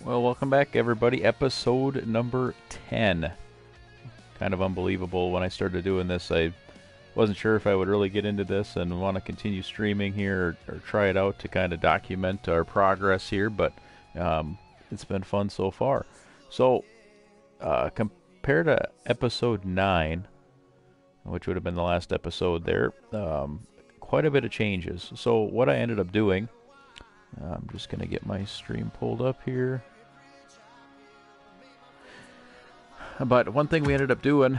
Well, welcome back, everybody. Episode number 10. Kind of unbelievable. When I started doing this, I wasn't sure if I would really get into this and want to continue streaming here or try it out to kind of document our progress here, but it's been fun so far. So, compared to episode 9, which would have been the last episode there, quite a bit of changes. So, what I ended up doing, I'm just going to get my stream pulled up here. But one thing we ended up doing,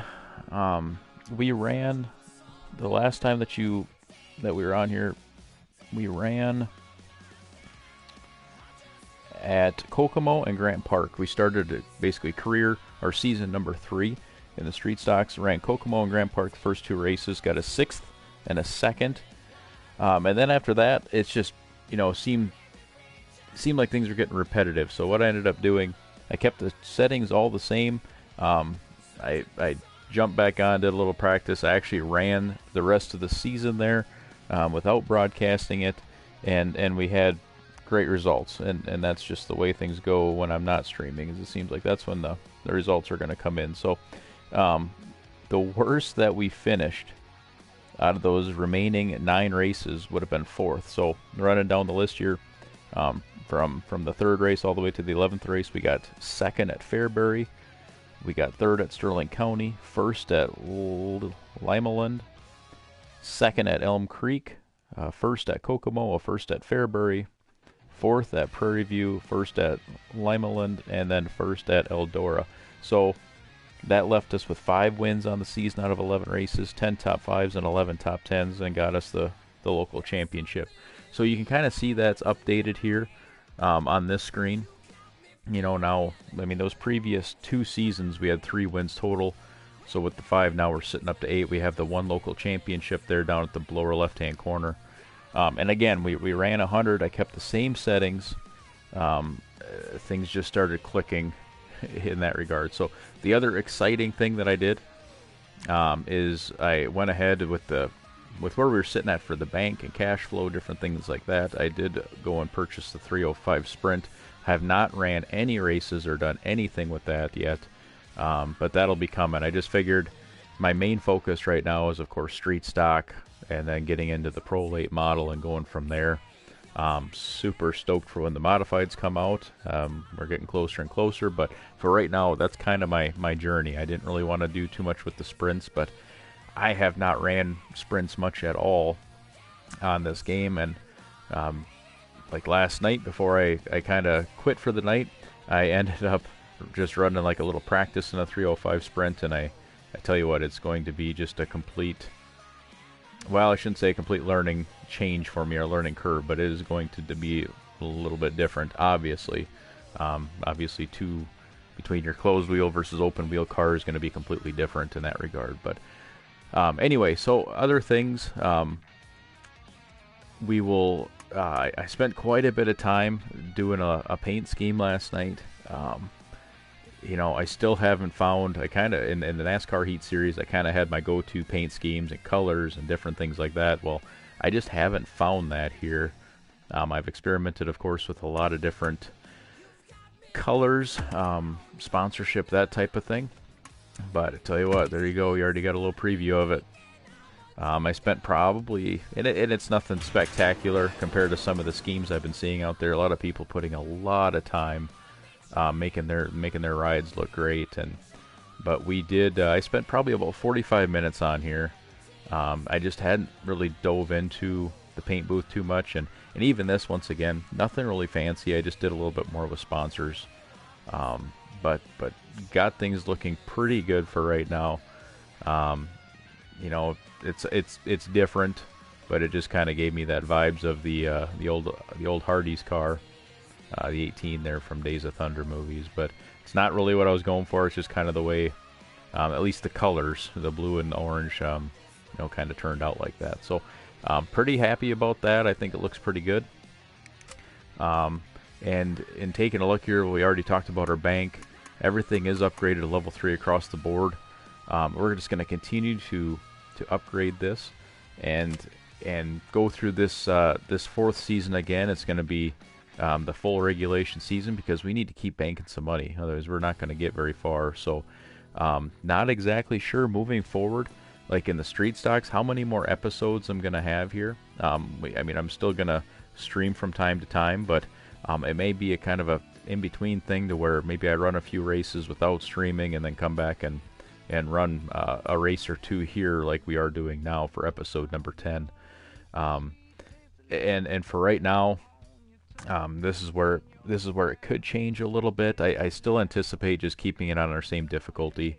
we ran the last time that we were on here. We ran at Kokomo and Grant Park. We started basically career or season number 3 in the street stocks. Ran Kokomo and Grant Park the first 2 races. Got a 6th and a 2nd, and then after that, it's just seemed like things were getting repetitive. So what I ended up doing, I kept the settings all the same. I jumped back on, did a little practice. I actually ran the rest of the season there without broadcasting it, and we had great results. And that's just the way things go when I'm not streaming. It seems like that's when the results are going to come in. So the worst that we finished out of those remaining 9 races would have been 4th. So running down the list here, from the 3rd race all the way to the 11th race, we got 2nd at Fairbury. We got 3rd at Sterling County, 1st at Limeland, 2nd at Elm Creek, 1st at Kokomo, 1st at Fairbury, 4th at Prairie View, 1st at Limeland, and then 1st at Eldora. So that left us with 5 wins on the season out of 11 races, 10 top 5s and 11 top 10s, and got us the local championship. So you can kind of see that's updated here on this screen. Now, I mean, those previous 2 seasons, we had 3 wins total. So with the 5, now we're sitting up to 8. We have the 1 local championship there down at the lower left-hand corner. And again, we ran 100. I kept the same settings. Things just started clicking in that regard. So the other exciting thing that I did is I went ahead with where we were sitting at for the bank and cash flow, different things like that. I did go and purchase the 305 Sprint. Have not ran any races or done anything with that yet, but that'll be coming. I just figured my main focus right now is, of course, street stock, and then getting into the Pro Late model and going from there. Super stoked for when the modifieds come out. We're getting closer and closer, but for right now, that's kind of my journey. I didn't really want to do too much with the sprints, but I have not ran sprints much at all on this game, and like last night, before I kind of quit for the night, I ended up just running like a little practice in a 305 Sprint, and I tell you what, it's going to be just a complete, well, I shouldn't say a complete learning change for me, or learning curve, but it is going to be a little bit different, obviously. Obviously, between your closed wheel versus open wheel car is going to be completely different in that regard. But anyway, so other things, we will... I spent quite a bit of time doing a paint scheme last night. I still haven't found, I kind of, in the NASCAR Heat Series, I kind of had my go-to paint schemes and colors and different things like that. Well, I just haven't found that here. I've experimented, of course, with a lot of different colors, sponsorship, that type of thing. But I tell you what, there you go. You already got a little preview of it. I spent probably, and it's nothing spectacular compared to some of the schemes I've been seeing out there. A lot of people putting a lot of time making their rides look great, but we did. I spent probably about 45 minutes on here. I just hadn't really dove into the paint booth too much, and even this, once again, nothing really fancy. I just did a little bit more with sponsors, but got things looking pretty good for right now. It's different, but it just kind of gave me that vibes of the old Hardee's car, the 18 there from Days of Thunder movies. But it's not really what I was going for. It's just kind of the way, at least the colors, the blue and the orange, kind of turned out like that. So pretty happy about that. I think it looks pretty good. And in taking a look here, we already talked about our bank. Everything is upgraded to level 3 across the board. We're just going to continue to upgrade this and go through this 4th season again. It's going to be the full regulation season, because we need to keep banking some money. Otherwise, we're not going to get very far. So, not exactly sure moving forward, like in the street stocks, how many more episodes I'm going to have here. I mean, I'm still going to stream from time to time, but it may be a kind of a in-between thing to where maybe I run a few races without streaming and then come back and run a race or two here like we are doing now for episode number 10. And for right now, this is where it could change a little bit. I still anticipate just keeping it on our same difficulty,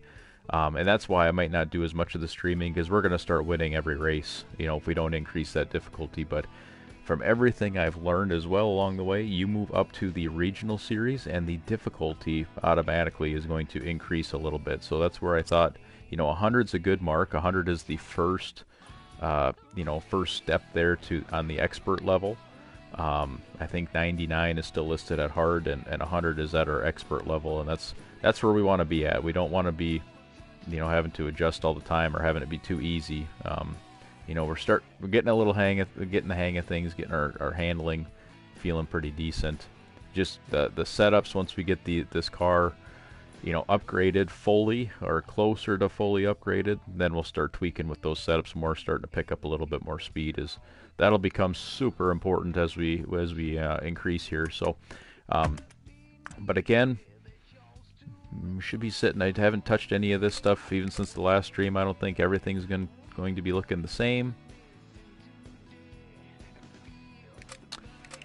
and that's why I might not do as much of the streaming, because we're going to start winning every race, you know, if we don't increase that difficulty. But from everything I've learned as well along the way, you move up to the regional series and the difficulty automatically is going to increase a little bit. So that's where I thought, you know, 100's a good mark. 100 is the first first step there on the expert level. I think 99 is still listed at hard, and 100 is at our expert level, and that's where we want to be at. We don't want to be, you know, having to adjust all the time or having it be too easy. You know, we're getting the hang of things, getting our handling feeling pretty decent. Just the setups, once we get this car, you know, upgraded fully or closer to fully upgraded, then we'll start tweaking with those setups more, starting to pick up a little bit more speed. That'll become super important as we increase here. So, but again, we should be sitting. I haven't touched any of this stuff even since the last stream. I don't think everything's going to be looking the same.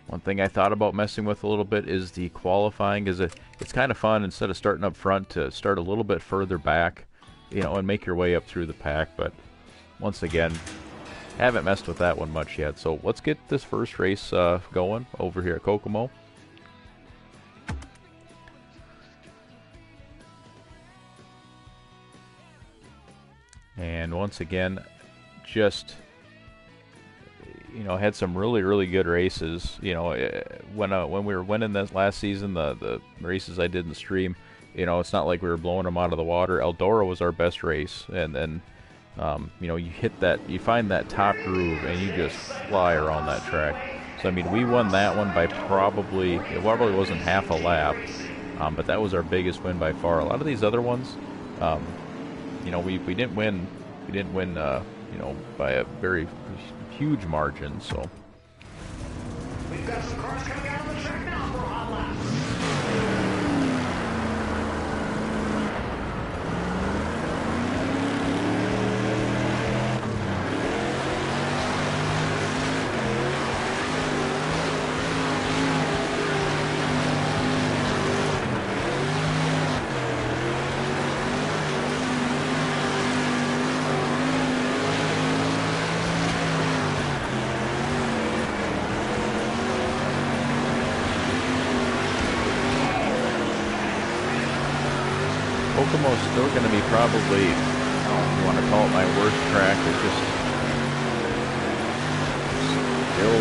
One thing I thought about messing with a little bit is the qualifying, because it's kind of fun, instead of starting up front, to start a little bit further back, you know, and make your way up through the pack. But once again, haven't messed with that one much yet. So let's get this first race going over here at Kokomo. And once again, just, you know, had some really good races. You know, when we were winning this last season, the races I did in the stream, you know, it's not like we were blowing them out of the water. Eldora was our best race, and then you know, you find that top groove and you just fly around that track. So I mean, we won that one by it probably wasn't half a lap, but that was our biggest win by far. A lot of these other ones, you know, we didn't win. We didn't win, you know, by a very huge margin. So we've got some cars coming out on the track now for a hot lap. Kokomo's still going to be probably, you want to call it my worst track. It's just still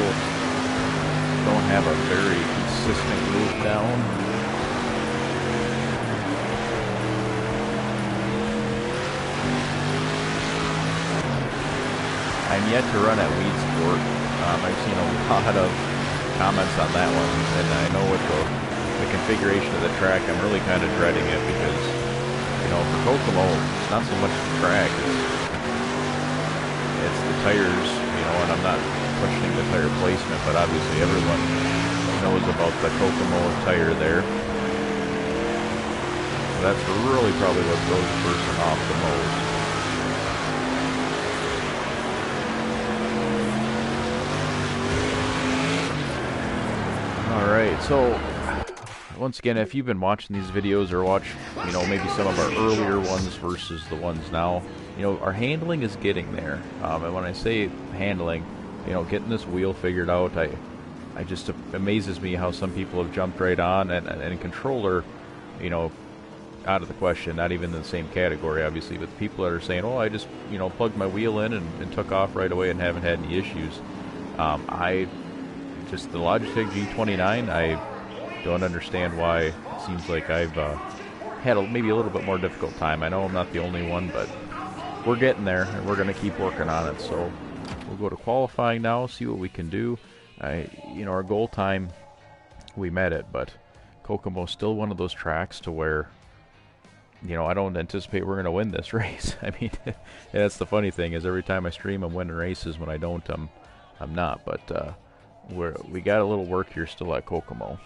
don't have a very consistent move down. I'm yet to run at Weed Sport. I've seen a lot of comments on that one, and I know with the configuration of the track, I'm really kind of dreading it, because, you know, for Kokomo, it's not so much the track, it's the tires, you know, and I'm not questioning the tire placement, but obviously everyone knows about the Kokomo tire there. So that's really probably what throws the person off the most. Alright, so once again, if you've been watching these videos or watch, you know, maybe some of our earlier ones versus the ones now, you know, our handling is getting there. And when I say handling, you know, getting this wheel figured out, I just, it amazes me how some people have jumped right on, and controller, you know, out of the question, not even in the same category, obviously, but people that are saying, oh, I just, you know, plugged my wheel in and took off right away and haven't had any issues. Just the Logitech G29, I don't understand why it seems like I've had maybe a little bit more difficult time. I know I'm not the only one, but we're getting there, and we're going to keep working on it. So we'll go to qualifying now, see what we can do. You know, our goal time we met it, but Kokomo's still one of those tracks to where, you know, I don't anticipate we're going to win this race. I mean, that's the funny thing is every time I stream, I'm winning races. When I don't, I'm not. But we got a little work here still at Kokomo.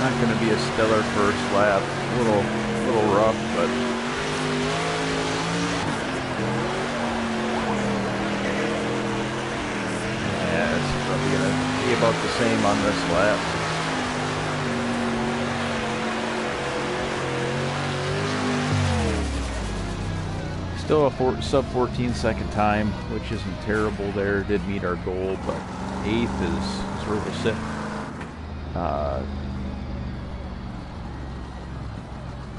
Not going to be a stellar first lap. A little rough, but yeah, it's probably going to be about the same on this lap. Still a sub 14 second time, which isn't terrible there. Did meet our goal, but 8th is where we're sitting.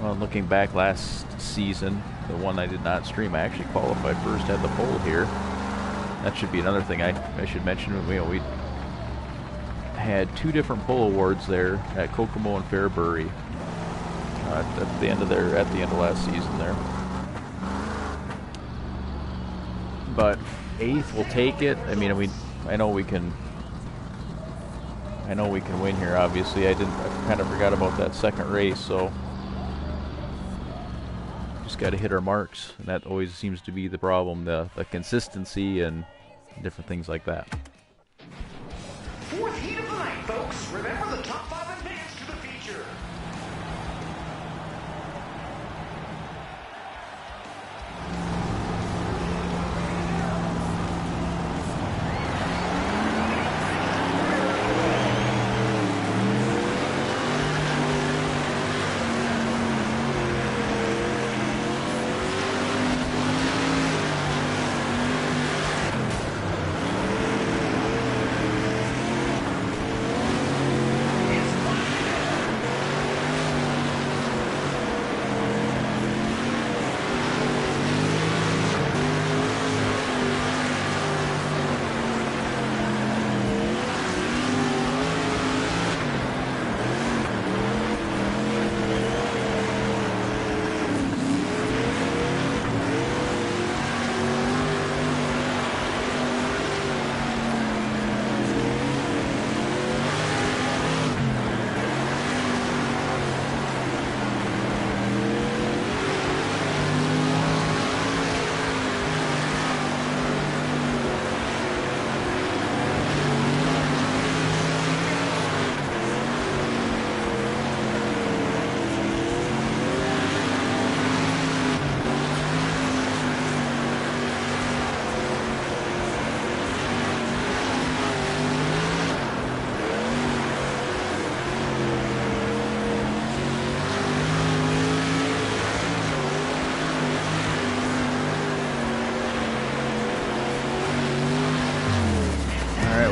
Well, looking back last season, the one I did not stream, I actually qualified first, had the pole here. That should be another thing I should mention. You know, we had 2 different pole awards there at Kokomo and Fairbury at the end of last season there. But 8th will take it. I mean, I know we can win here. Obviously, I kind of forgot about that second race, so. Just got to hit our marks, and that always seems to be the problem, the consistency and different things like that. 4th heat of the night, folks. Remember the top 5 advance to the feature.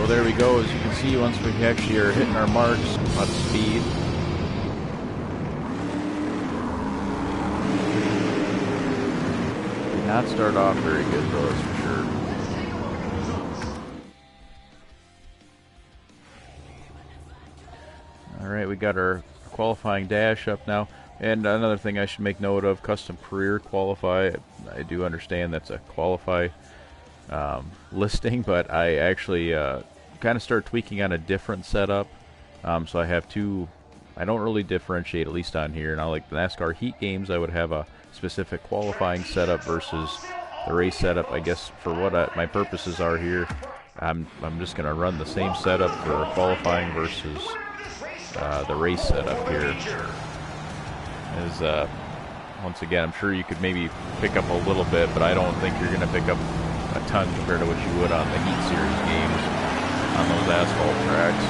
Well, there we go. As you can see, once we actually are hitting our marks, a lot of speed. Did not start off very good, though, that's for sure. All right, we got our qualifying dash up now. And another thing I should make note of, custom career qualify. I do understand that's a qualify listing, but I actually kind of start tweaking on a different setup. So I have 2. I don't really differentiate, at least on here. Now, like the NASCAR heat games, I would have a specific qualifying setup versus the race setup. I guess for what my purposes are here, I'm just going to run the same setup for qualifying versus the race setup here. Once again, I'm sure you could maybe pick up a little bit, but I don't think you're going to pick up a ton compared to what you would on the Heat Series games on those asphalt tracks.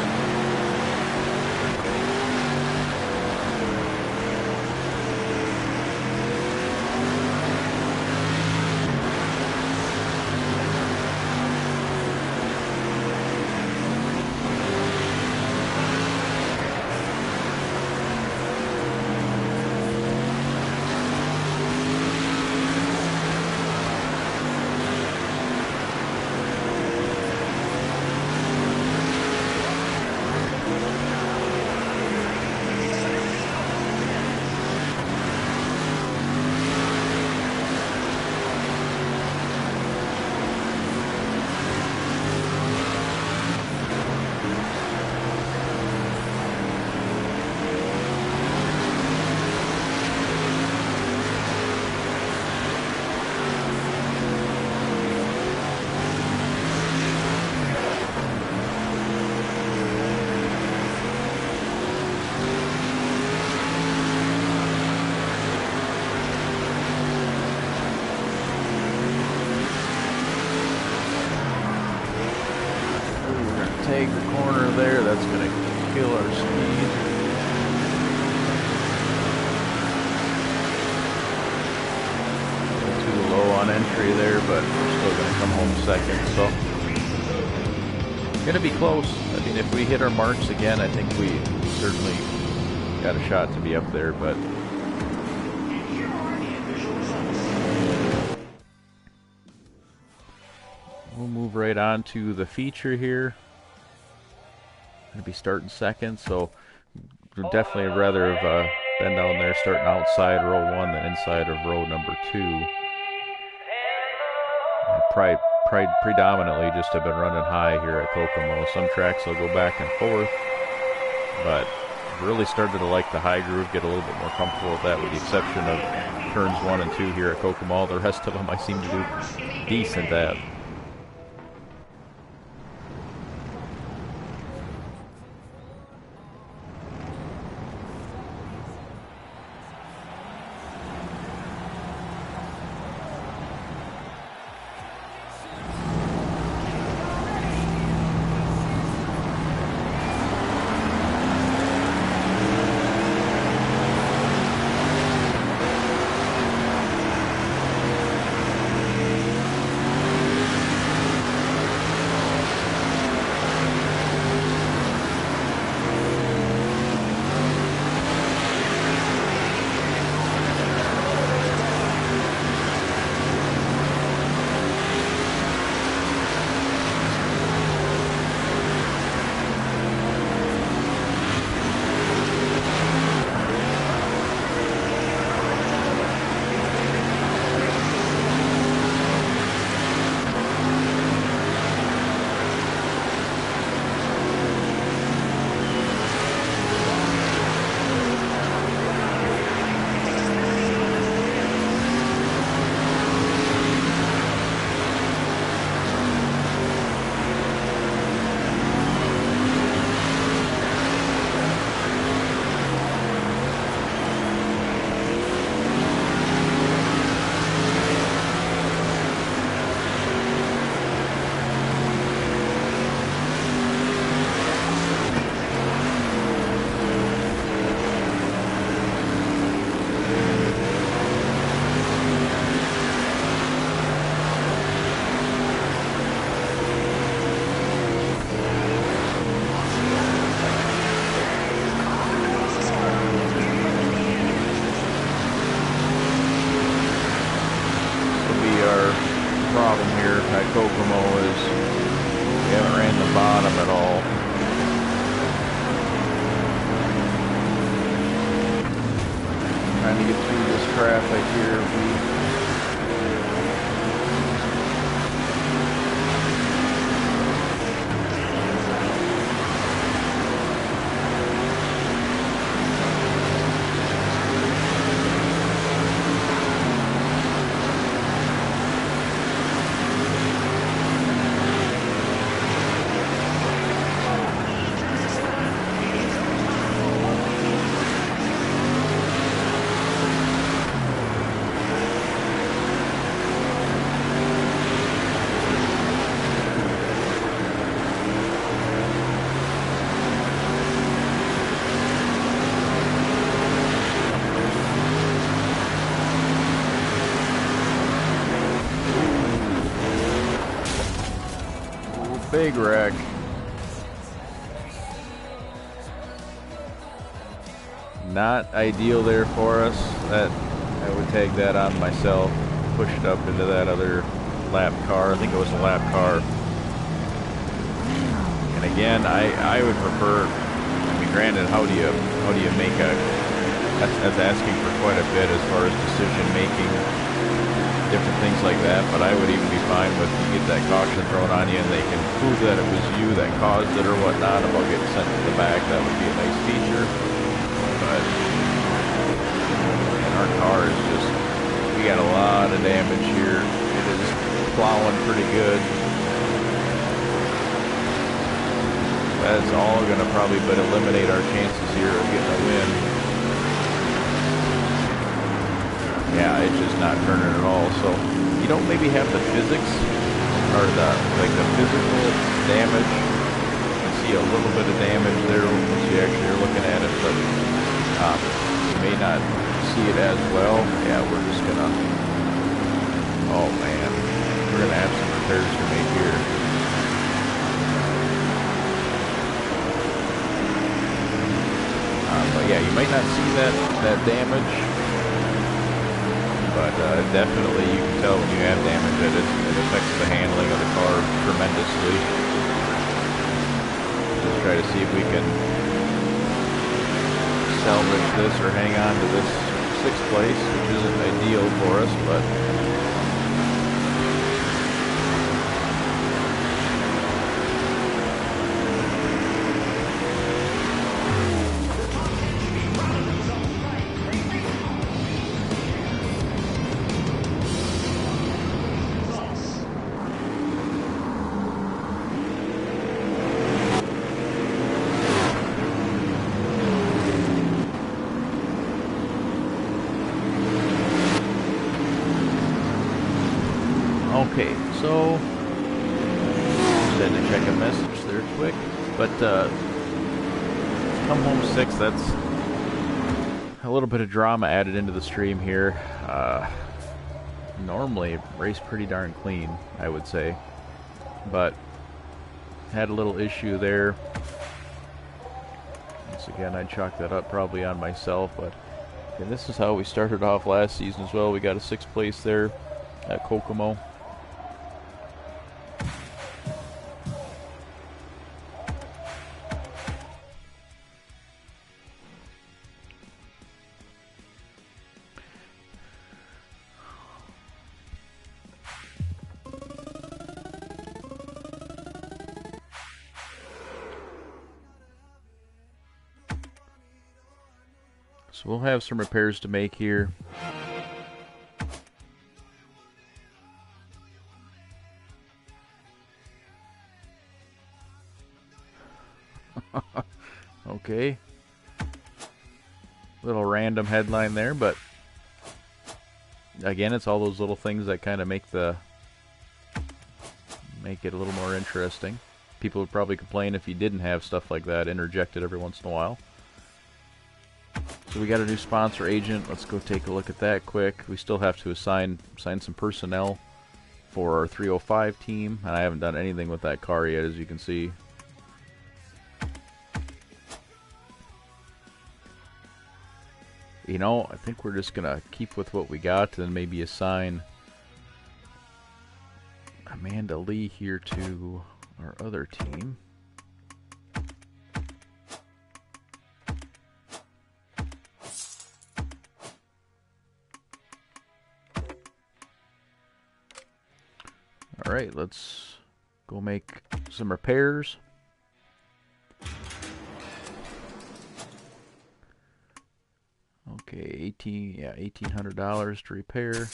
tag the corner there. That's going to kill our speed. Too low on entry there, but we're still going to come home second. So going to be close. I mean, if we hit our marks again, I think we certainly got a shot to be up there, but we'll move right on to the feature here. Going to be starting second, so we'd definitely rather have been down there starting outside row 1 than inside of row number 2. I predominantly just have been running high here at Kokomo. Some tracks will go back and forth, but really started to like the high groove, get a little bit more comfortable with that, with the exception of turns 1 and 2 here at Kokomo. The rest of them I seem to do decent at. Problem here at Kokomo is we haven't ran the bottom at all. Trying to get through this traffic here. Big wreck. Not ideal there for us. That I would tag that on myself. Pushed up into that other lap car. I think it was a lap car. And again, I would prefer. I mean, granted, how do you make a? That's asking for quite a bit as far as decision making. Different things like that, but I would even be fine with you get that caution thrown on you and they can prove that it was you that caused it or whatnot about getting sent to the back. That would be a nice feature. But and our car is just, we got a lot of damage here. It is plowing pretty good. That's all going to probably but eliminate our chances here of getting a win. Yeah, it's just not turning at all. So you don't maybe have the physics or the physical damage see a little bit of damage there once you actually are looking at it, but you may not see it as well. Yeah, we're just gonna, oh man, we're gonna have some repairs to make here. But yeah, you might not see that damage, but definitely you can tell when you have damage that it affects the handling of the car tremendously. Just try to see if we can salvage this or hang on to this 6th place, which isn't ideal for us, but okay, so just had to check a message there quick, but come home 6th, that's a little bit of drama added into the stream here. Normally race pretty darn clean, I would say, but had a little issue there. Once again, I'd chalk that up probably on myself, but and this is how we started off last season as well. We got a 6th place there at Kokomo. So we'll have some repairs to make here. Okay. Little random headline there, but again, it's all those little things that kind of make it a little more interesting. People would probably complain if you didn't have stuff like that interjected every once in a while. So we got a new sponsor agent. Let's go take a look at that quick. We still have to assign some personnel for our 305 team, and I haven't done anything with that car yet, as you can see. You know, I think we're just gonna keep with what we got and maybe assign Amanda Lee here to our other team. Alright, let's go make some repairs. Okay, $1,800 to repair.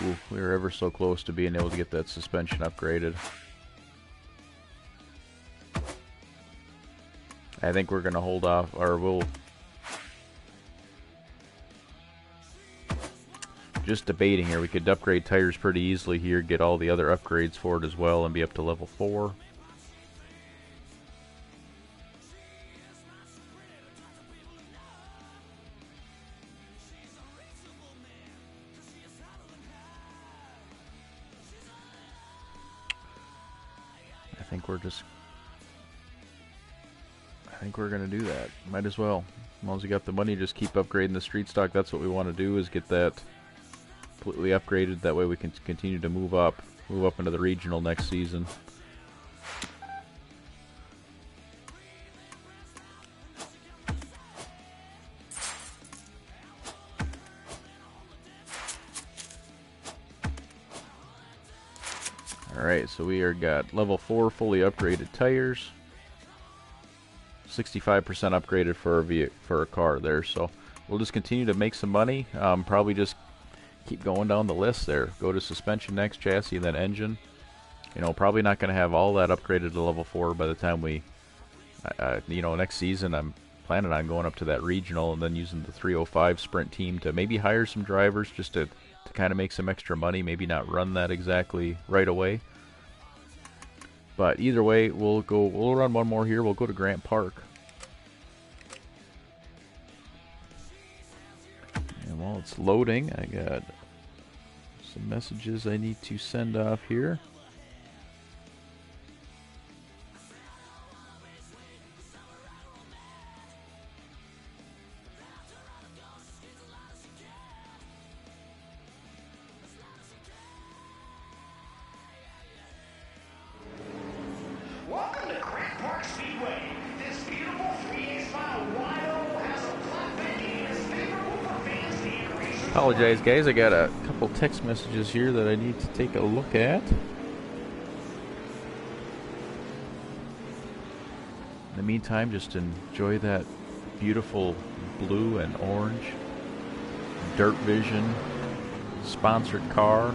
Ooh, we were ever so close to being able to get that suspension upgraded. I think we're gonna hold off, or we'll just debating here. We could upgrade tires pretty easily here, get all the other upgrades for it as well, and be up to level 4. I think we're gonna do that. Might as well. As long as we got the money, just keep upgrading the street stock. That's what we want to do, is get that completely upgraded. That way we can continue to move up into the regional next season. Alright, so we are got level 4 fully upgraded tires. 65% upgraded for a car there, so we'll just continue to make some money. Probably just keep going down the list there. Go to suspension next, chassis, and then engine. You know, probably not going to have all that upgraded to level 4 by the time we, you know, next season. I'm planning on going up to that regional and then using the 305 sprint team to maybe hire some drivers just to to kind of make some extra money, maybe not run that exactly right away. But either way, we'll run one more here. We'll go to Grant Park. And while it's loading, I got some messages I need to send off here. Welcome to Grant Park Speedway. This beautiful 3/8-mile WoO has a flat banking and is favorable for fans to eRacing. Apologize, guys. I got a couple text messages here that I need to take a look at. In the meantime, just enjoy that beautiful blue and orange Dirt Vision sponsored car.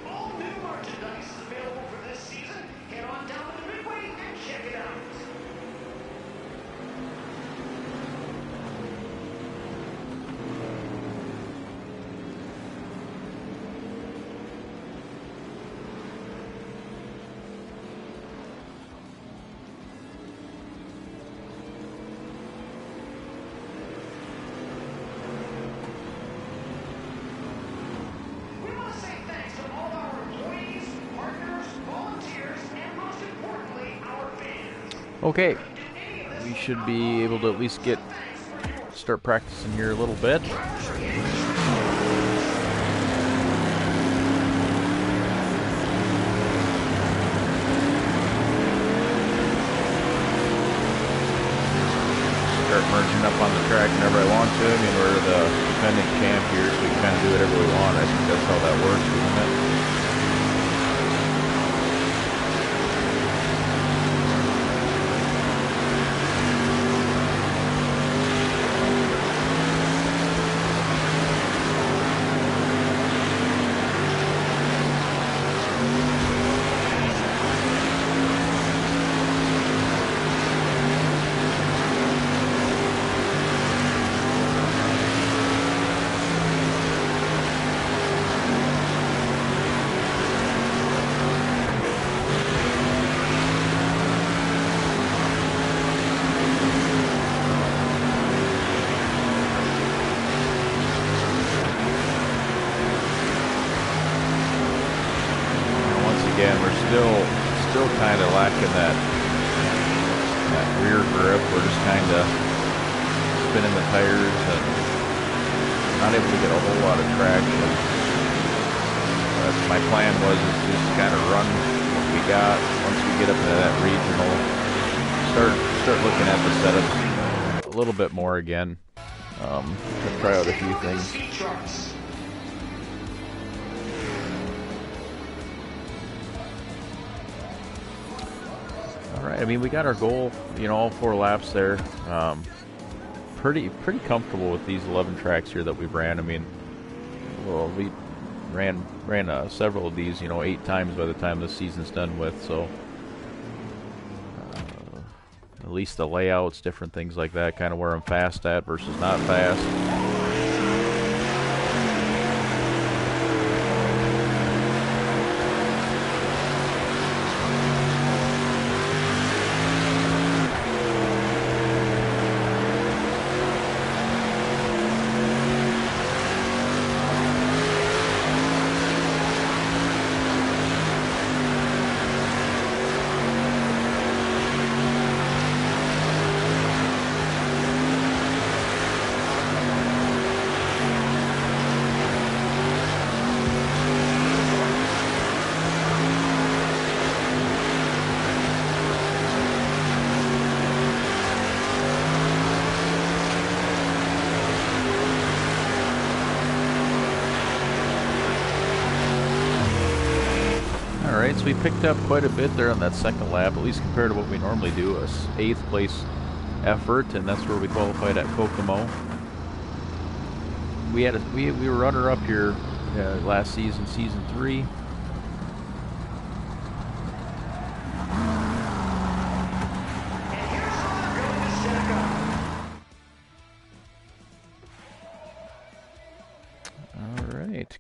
All new merchandise is available for this season. Head on down to the midway and check it out. We want to say thanks to all our employees, partners, volunteers, and most importantly, our fans. Okay, we should be able to at least start practicing here a little bit. Start merging up on the track whenever I want to. I mean, we're the defending champ here, so we can kind of do whatever we want. I think that's how that works, isn't it? Again, we're still kind of lacking that rear grip. We're just kind of spinning the tires and not able to get a whole lot of traction. My plan was just kind of run what we got. Once we get up into that regional, start looking at the setup a little bit more again. To try out a few things. Alright, I mean, we got our goal, all 4 laps there. Pretty comfortable with these 11 tracks here that we've ran. I mean, well, we ran several of these, 8 times by the time the season's done with, so at least the layouts, different things like that, kind of where I'm fast at versus not fast. Alright, so we picked up quite a bit there on that second lap, at least compared to what we normally do, a 8th place effort, and that's where we qualified at Kokomo. We were runner-up here last season, season 3. And here's how they're going to stack up.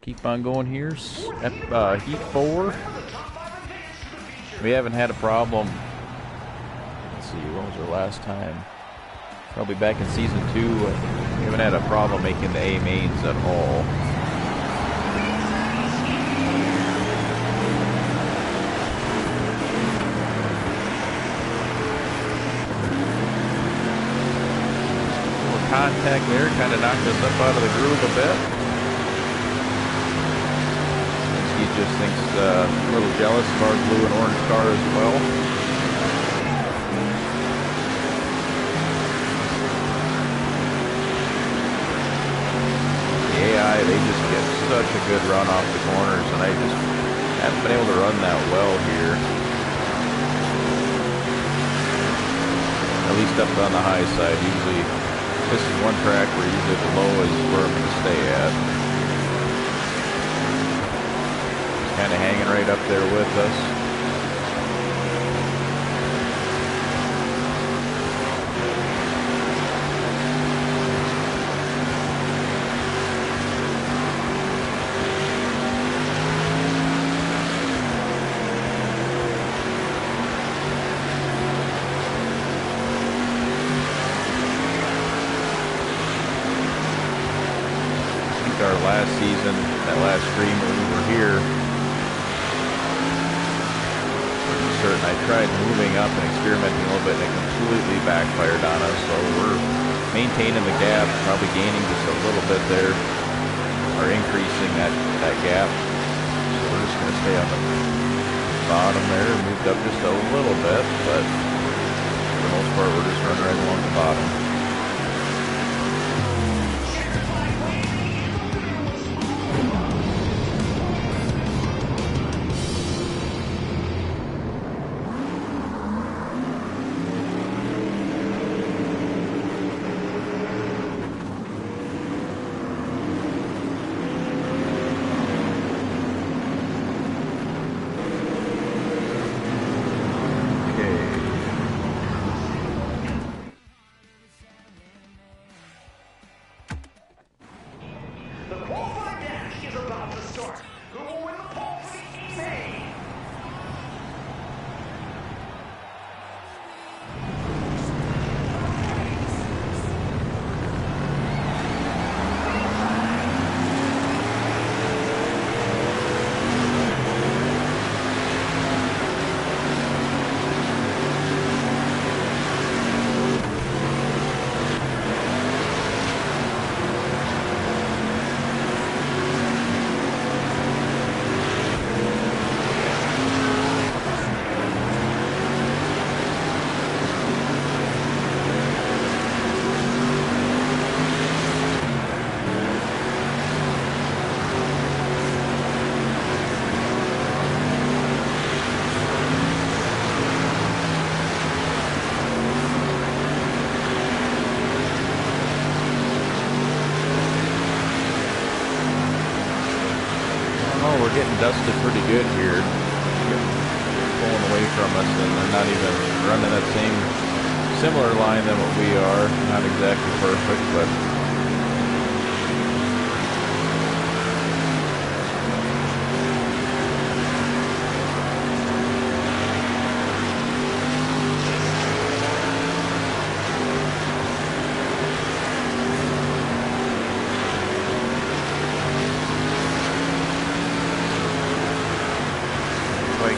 keep on going here. Heat 4. We haven't had a problem. Let's see, when was our last time? Probably back in Season 2. We haven't had a problem making the A mains at all. Contact there, kind of knocked us up out of the groove a bit. He just thinks a little jealous of our blue and orange car as well. The AI, they just get such a good run off the corners, and I just haven't been able to run that well here. At least up on the high side. Usually this is one track where usually the low is where I'm going to stay at. Just kind of hanging right up there with us. Our last season, that last stream when we were here, pretty certain I tried moving up and experimenting a little bit and it completely backfired on us, so we're maintaining the gap, probably gaining just a little bit there, or increasing that gap. So we're just going to stay on the bottom there, moved up just a little bit, but for the most part we're just running right along the bottom. We're getting dusted pretty good here. Pulling away from us, and they're not even running that similar line than what we are. Not exactly perfect, but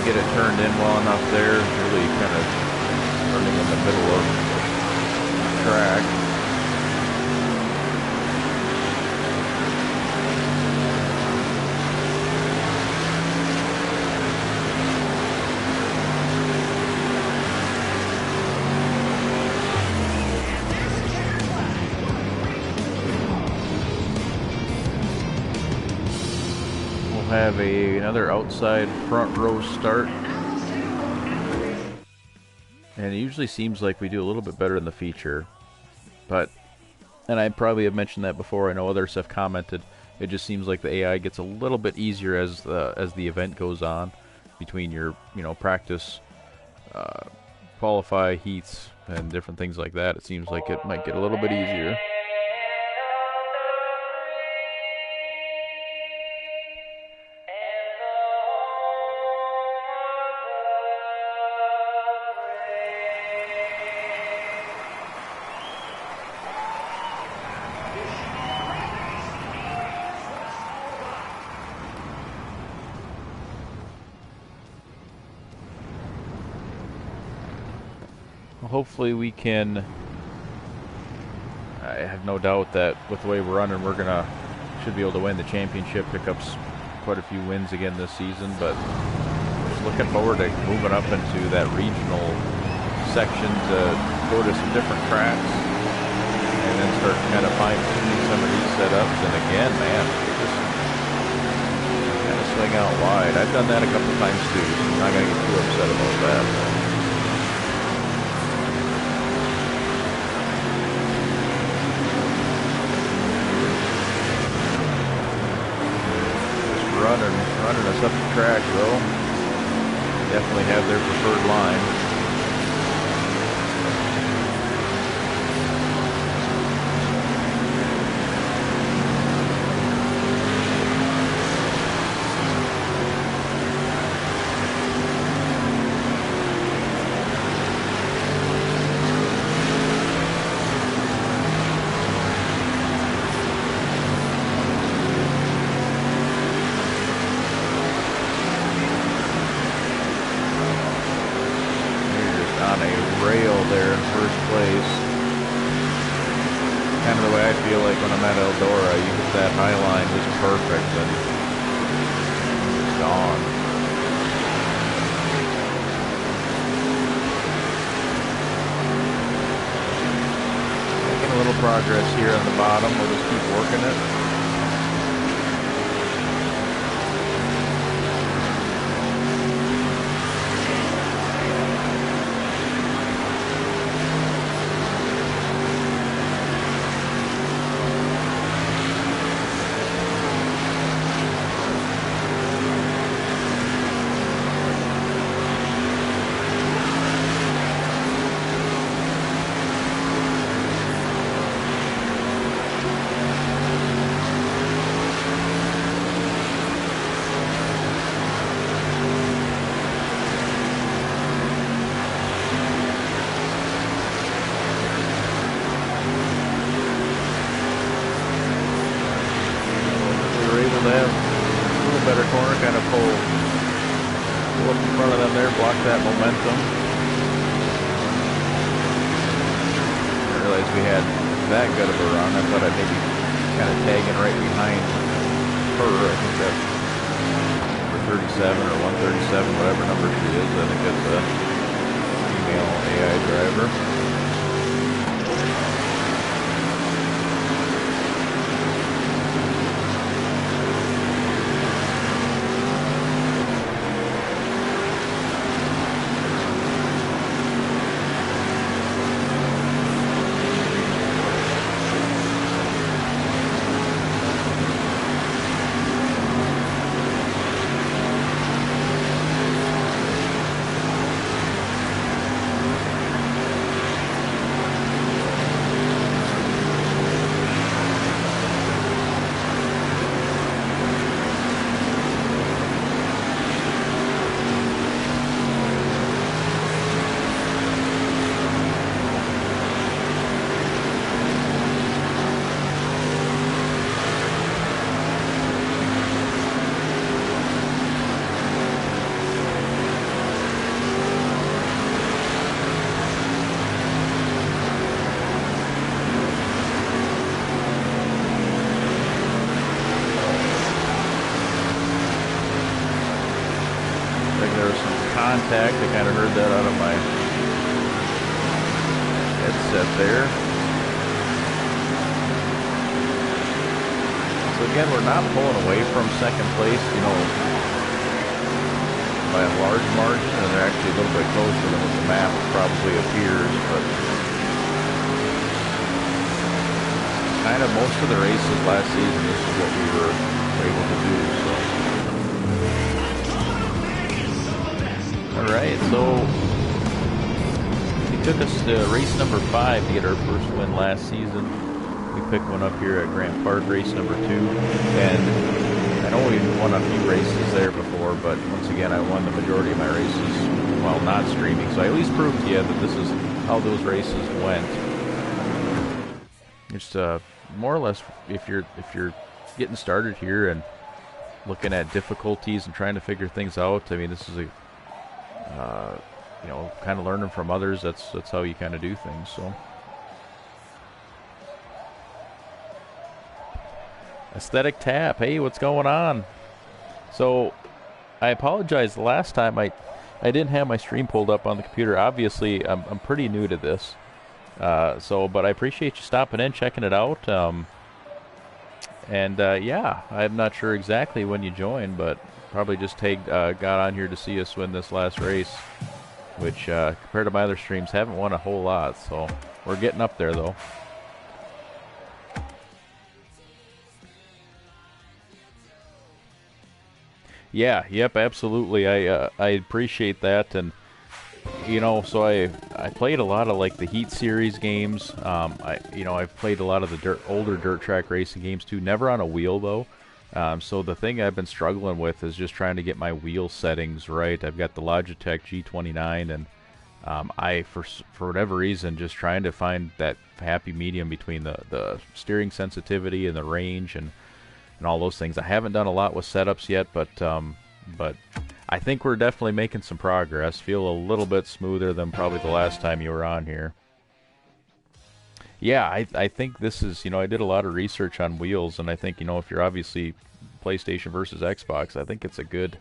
get it turned in well enough there, really kind of turning in the middle of the track. We'll have another outside front row start. And it usually seems like we do a little bit better in the feature, but, and I probably have mentioned that before, I know others have commented, it just seems like the AI gets a little bit easier as the event goes on, between your, practice, qualify, heats, and different things like that. It seems like it might get a little bit easier. hopefully we can. I have no doubt that with the way we're running, should be able to win the championship, pick up quite a few wins again this season. But just looking forward to moving up into that regional section to go to some different tracks and then start kind of fine-tuning some of these setups. And again, man, just kind of swing out wide. I've done that a couple times too, so I'm not going to get too upset about that. Running us up the track though. Definitely have their preferred line. Progress here on the bottom. We'll just keep working it. Contact. I kind of heard that out of my headset there. So again, we're not pulling away from second place, you know, by a large margin, and they're actually a little bit closer than what the map probably appears, but kind of most of the races last season, this is what we were able to do, so. Alright, so it took us to race number 5 to get our first win last season. We picked one up here at Grant Park, race number 2, and I know we won a few races there before, but once again I won the majority of my races while not streaming, so I at least proved to you that this is how those races went. Just more or less, if you're getting started here and looking at difficulties and trying to figure things out, I mean, this is kind of learning from others. That's how you kind of do things. So, Aesthetic Tap, hey, what's going on? So, I apologize. Last time I didn't have my stream pulled up on the computer. Obviously, I'm pretty new to this. But I appreciate you stopping in, checking it out. Yeah, I'm not sure exactly when you joined, but probably just got on here to see us win this last race, which compared to my other streams, haven't won a whole lot. So we're getting up there, though. Yeah, yep, absolutely. I appreciate that, and so I played a lot of like the Heat series games. I've played a lot of the older dirt track racing games too. Never on a wheel though. So the thing I've been struggling with is just trying to get my wheel settings right. I've got the Logitech G29, and for whatever reason, just trying to find that happy medium between the steering sensitivity and the range and all those things. I haven't done a lot with setups yet, but I think we're definitely making some progress. Feel a little bit smoother than probably the last time you were on here. Yeah, I think this is, I did a lot of research on wheels, and I think, if you're obviously PlayStation versus Xbox, I think it's a good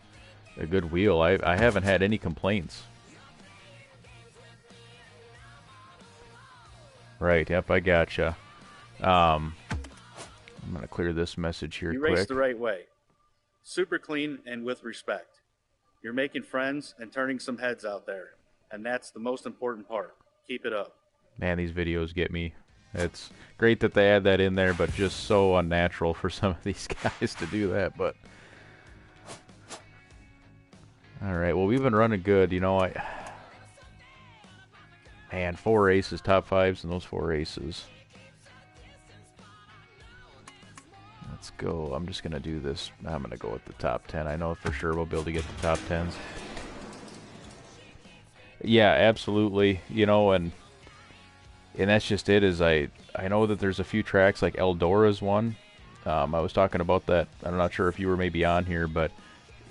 wheel. I haven't had any complaints. Right, yep, I gotcha. I'm going to clear this message here quick. You race the right way. Super clean and with respect. You're making friends and turning some heads out there. And that's the most important part. Keep it up. Man, these videos get me. It's great that they add that in there, but just so unnatural for some of these guys to do that. But all right, well, we've been running good. Man, 4 races, top 5s in those 4 races. Let's go. I'm just going to do this. I'm going to go with the top 10. I know for sure we'll be able to get the top 10s. Yeah, absolutely. And that's just it. Is I know that there's a few tracks like Eldora's one. I was talking about that. I'm not sure if you were maybe on here, but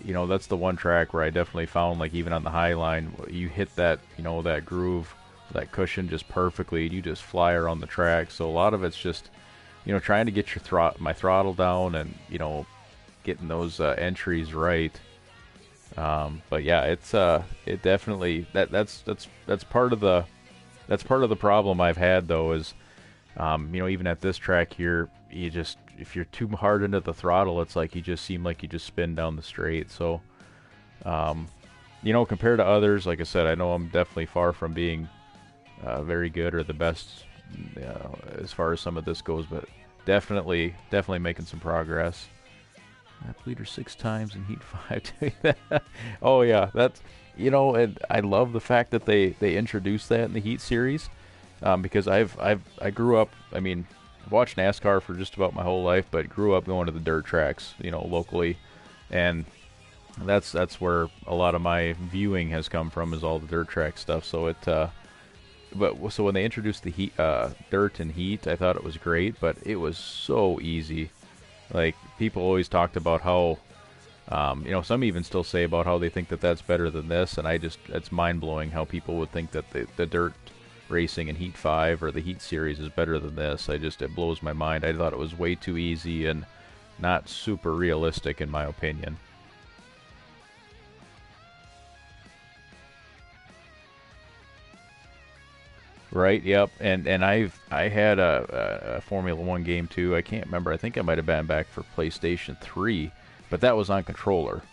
that's the one track where I definitely found, like, even on the high line, you hit that that groove, that cushion just perfectly, and you just fly around the track. So a lot of it's just trying to get my throttle down and getting those entries right. But yeah, it definitely that's part of the problem I've had though is even at this track here, if you're too hard into the throttle, it's like you just seem like you just spin down the straight. So compared to others, like I said, I know I'm definitely far from being very good or the best as far as some of this goes, but definitely making some progress. Lap leader 6 times in Heat 5. Oh yeah, that's and I love the fact that they introduced that in the Heat series, because I grew up. I mean, I've watched NASCAR for just about my whole life, but grew up going to the dirt tracks, locally, and that's where a lot of my viewing has come from, is all the dirt track stuff. So so when they introduced the heat, dirt and heat, I thought it was great, but it was so easy. Like, people always talked about how, some even still say about how they think that that's better than this, and it's mind-blowing how people would think that the dirt racing in Heat 5 or the Heat series is better than this. It blows my mind. I thought it was way too easy and not super realistic, in my opinion. Right, yep, and I had a Formula 1 game too. I can't remember. I think I might have been back for PlayStation 3, but that was on controller,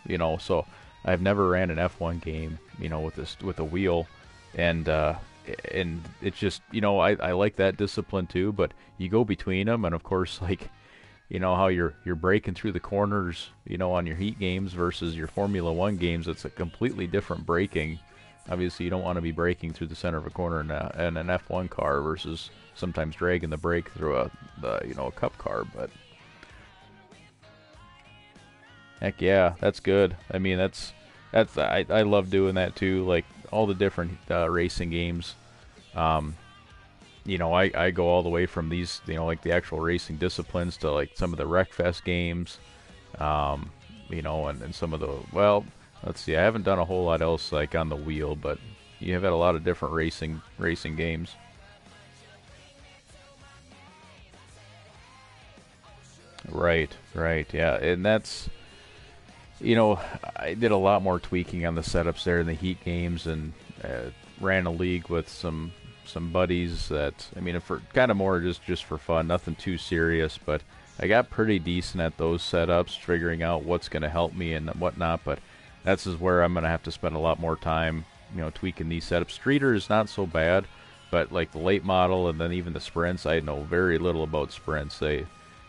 so I've never ran an F1 game, with a wheel, and it's just, I like that discipline too, but you go between them, and of course, like, how you're breaking through the corners, on your Heat games versus your Formula 1 games. It's a completely different braking. Obviously, you don't want to be braking through the center of a corner in an F1 car versus sometimes dragging the brake through a cup car. But heck yeah, that's good. I mean, I love doing that too. Like, all the different racing games. I go all the way from these, like the actual racing disciplines to like some of the Wreckfest games, and some of the, well, let's see, I haven't done a whole lot else like on the wheel, but you have had a lot of different racing games. Right, yeah, and that's, I did a lot more tweaking on the setups there in the Heat games, and ran a league with some buddies that, I mean, for kind of more just for fun, nothing too serious, but I got pretty decent at those setups, figuring out what's going to help me and whatnot, but that's is where I'm going to have to spend a lot more time, tweaking these setups. Streeter is not so bad, but like the late model and then even the sprints, I know very little about sprints.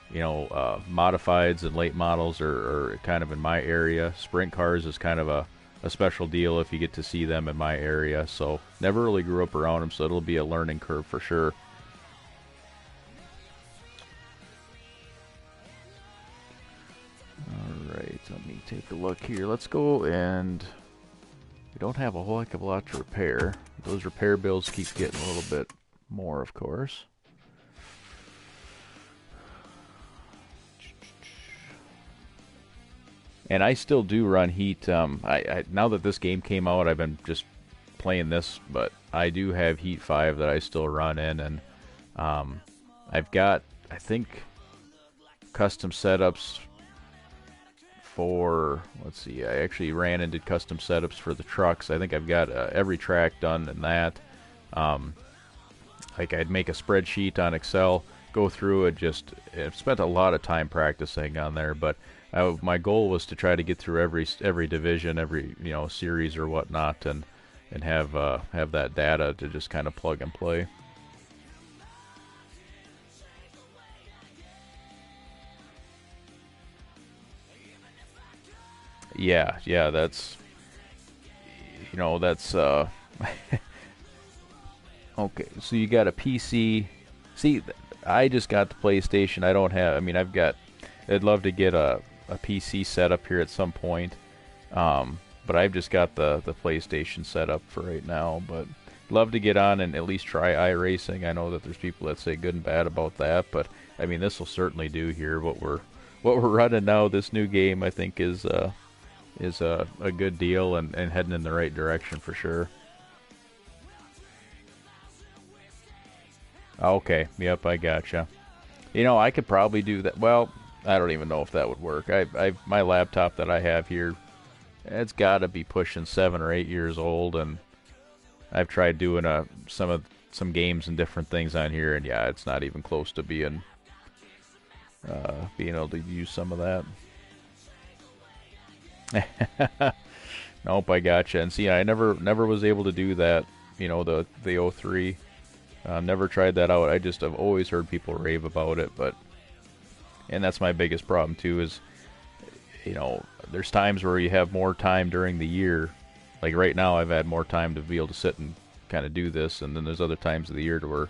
Modifieds and late models are kind of in my area. Sprint cars is kind of a special deal if you get to see them in my area. So never really grew up around them, so it'll be a learning curve for sure. Alright, let me take a look here. Let's go, and we don't have a whole heck of a lot to repair. Those repair bills keep getting a little bit more, of course. And I still do run Heat. I now that this game came out, I've been just playing this, but I do have Heat 5 that I still run in, and I've got, I think, custom setups for, let's see, I actually ran and did custom setups for the trucks. I think I've got every track done in that. Like I'd make a spreadsheet on Excel, go through it, I've spent a lot of time practicing on there, but my goal was to try to get through every division, every series or whatnot, and have that data to just kind of plug and play. Yeah, that's okay. So you got a PC. See, I just got the PlayStation. I don't have. I mean, I'd love to get a PC set up here at some point, but I've just got the PlayStation set up for right now. But love to get on and at least try iRacing. I know that there's people that say good and bad about that, but I mean, this will certainly do here. What we're running now, this new game, I think is a good deal and heading in the right direction for sure. Okay, yep, I gotcha. I could probably do that. Well, I don't even know if that would work. My laptop that I have here, it's got to be pushing 7 or 8 years old, and I've tried doing some games and different things on here, and yeah, it's not even close to being able to use some of that. Nope, I gotcha. And see, I never was able to do that. The 03. Never tried that out. I've always heard people rave about it, and that's my biggest problem too. Is there's times where you have more time during the year. Like right now, I've had more time to be able to sit and kind of do this, and then there's other times of the year to where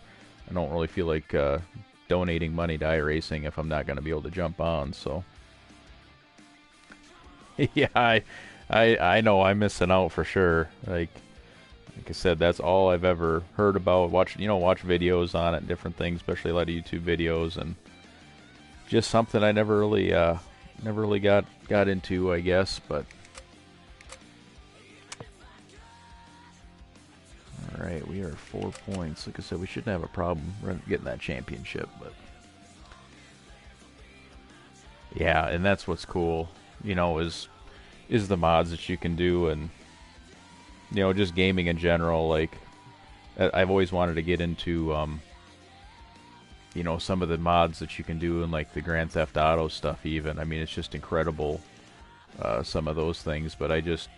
I don't really feel like donating money to iRacing if I'm not going to be able to jump on. So. Yeah, I know I'm missing out for sure. Like I said, that's all I've ever heard about. Watch videos on it, different things, especially a lot of YouTube videos, and just something I never really got into, I guess. But all right, we are 4 points. Like I said, we shouldn't have a problem getting that championship. But yeah, and that's what's cool. Is the mods that you can do, and just gaming in general. Like I've always wanted to get into some of the mods that you can do in like the Grand Theft Auto stuff even. I mean, it's just incredible, some of those things, but I just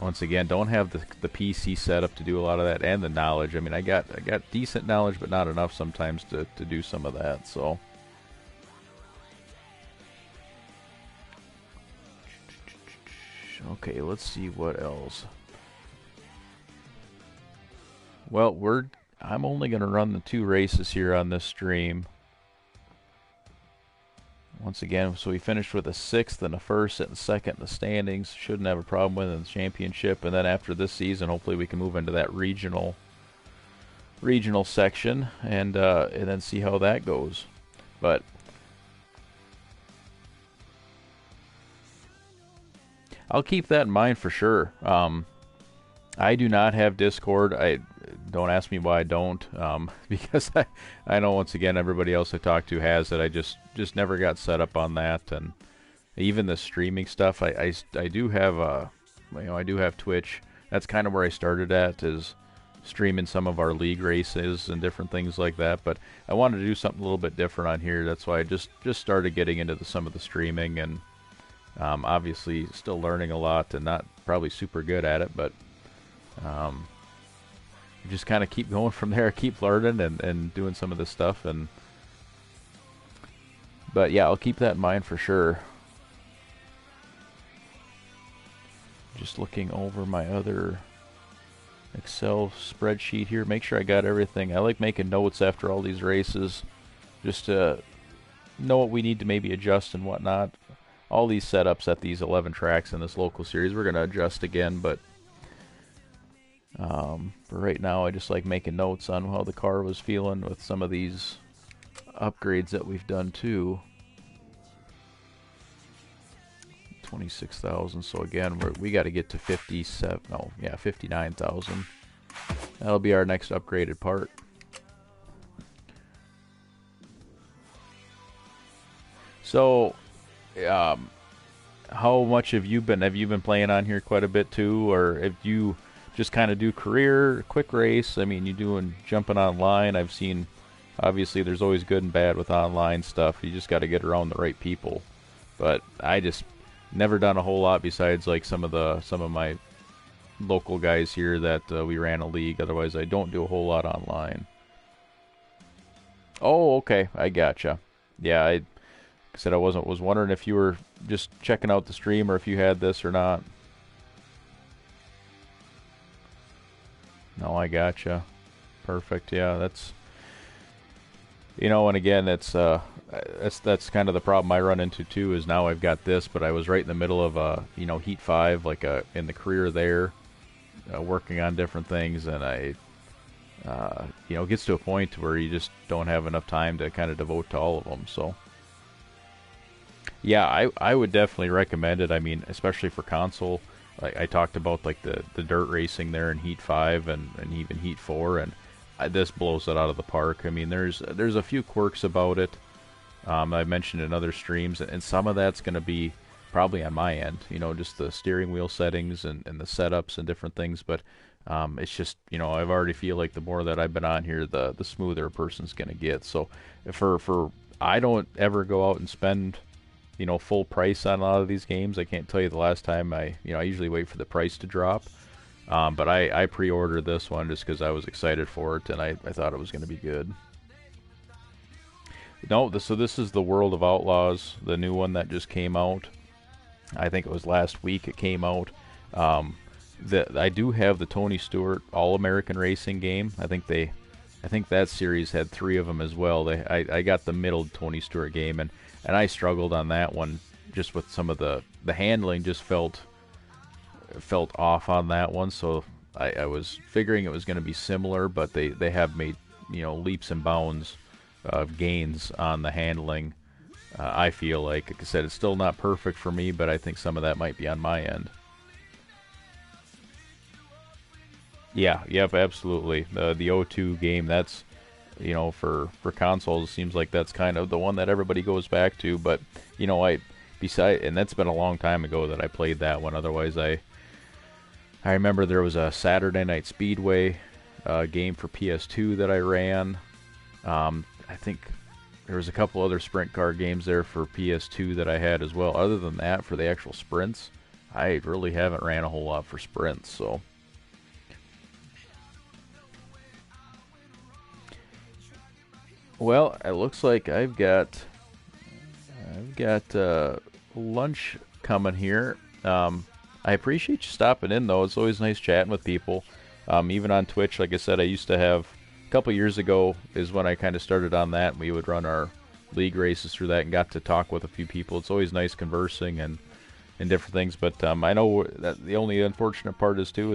once again don't have the PC setup to do a lot of that, and the knowledge. I mean, I got decent knowledge, but not enough sometimes to do some of that. So okay, let's see what else. Well, I'm only going to run the 2 races here on this stream. Once again, so we finished with a 6th and a 1st and a 2nd in the standings. Shouldn't have a problem with it in the championship. And then after this season, hopefully we can move into that regional section and then see how that goes. But I'll keep that in mind for sure. I do not have Discord. I don't ask me why I don't, because I know once again everybody else I talk to has it. I just never got set up on that, and even the streaming stuff. I do have I do have Twitch. That's kind of where I started at, is streaming some of our league races and different things like that. But I wanted to do something a little bit different on here. That's why I just started getting into some of the streaming, and obviously still learning a lot and not probably super good at it, but just kind of keep going from there, keep learning and doing some of this stuff. But yeah, I'll keep that in mind for sure. Just looking over my other Excel spreadsheet here, make sure I got everything. I like making notes after all these races, just to know what we need to maybe adjust and whatnot. All these setups at these 11 tracks in this local series, we're going to adjust again, but for right now, I just like making notes on how the car was feeling with some of these upgrades that we've done too. 26,000. So again, we got to get to 57. Oh yeah, 59,000. That'll be our next upgraded part. So, how much have you been playing on here quite a bit too, or if you just kind of do career, quick race? I mean, you doing jumping online? I've seen, obviously, there's always good and bad with online stuff. You just got to get around the right people. But I just never done a whole lot besides like some of my local guys here that we ran a league. Otherwise, I don't do a whole lot online. Oh, okay, I gotcha. Yeah, I said I was wondering if you were just checking out the stream or if you had this or not. No, I gotcha. Perfect. Yeah, that's, and again, that's kind of the problem I run into too. Is now I've got this, but I was right in the middle of a Heat 5, like in the career there, working on different things, and I it gets to a point where you just don't have enough time to kind of devote to all of them. So yeah, I would definitely recommend it. I mean, especially for console. I talked about like the dirt racing there in Heat 5 and even Heat 4, and this blows it out of the park. I mean, there's a few quirks about it. I mentioned in other streams, and some of that's going to be probably on my end, just the steering wheel settings and the setups and different things. But it's just, I've already feel like the more that I've been on here, the smoother a person's going to get. So for I don't ever go out and spend full price on a lot of these games. I can't tell you the last time I usually wait for the price to drop. But I pre-ordered this one just because I was excited for it, and I thought it was going to be good. No, so this is the World of Outlaws, the new one that just came out. I think it was last week it came out. I do have the Tony Stewart All-American Racing game. I think that series had 3 of them as well. I got the middle Tony Stewart game, and I struggled on that one just with some of the handling just felt off on that one. So I was figuring it was going to be similar, but they have made leaps and bounds gains on the handling. I feel like I said, it's still not perfect for me, but I think some of that might be on my end. Yeah, yep, absolutely. The O2 game, that's for consoles, it seems like that's kind of the one that everybody goes back to. But and that's been a long time ago that I played that one. Otherwise, I remember there was a Saturday Night Speedway game for PS2 that I ran. I think there was a couple other sprint car games there for PS2 that I had as well. Other than that, for the actual sprints, I really haven't ran a whole lot for sprints. So. Well, it looks like I've got lunch coming here. I appreciate you stopping in, though. It's always nice chatting with people. Even on Twitch, like I said, I used to have a couple years ago is when I kind of started on that, and we would run our league races through that and got to talk with a few people. It's always nice conversing and different things. But I know that the only unfortunate part is I'm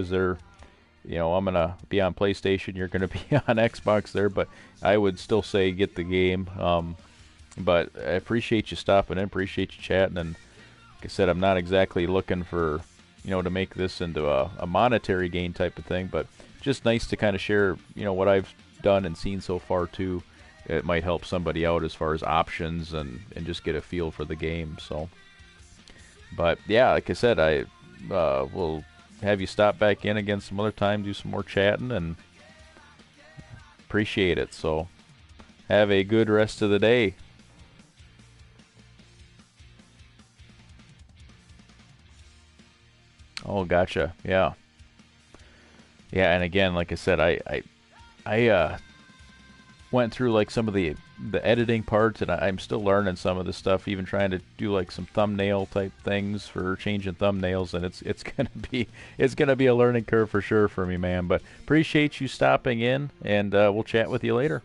going to be on PlayStation. You're going to be on Xbox there, but I would still say get the game. But I appreciate you stopping in, appreciate you chatting. And like I said, I'm not exactly looking for to make this into a monetary gain type of thing, but just nice to kind of share, what I've done and seen so far too. It might help somebody out as far as options and just get a feel for the game. So, but yeah, like I said, I will have you stop back in again some other time, do some more chatting, and appreciate it. So, have a good rest of the day. Oh, gotcha. Yeah. Yeah, and again, like I said, I went through like some of the editing parts, and I'm still learning some of the stuff, even trying to do like some thumbnail type things for changing thumbnails, and it's gonna be a learning curve for sure for me, man. But appreciate you stopping in, and we'll chat with you later.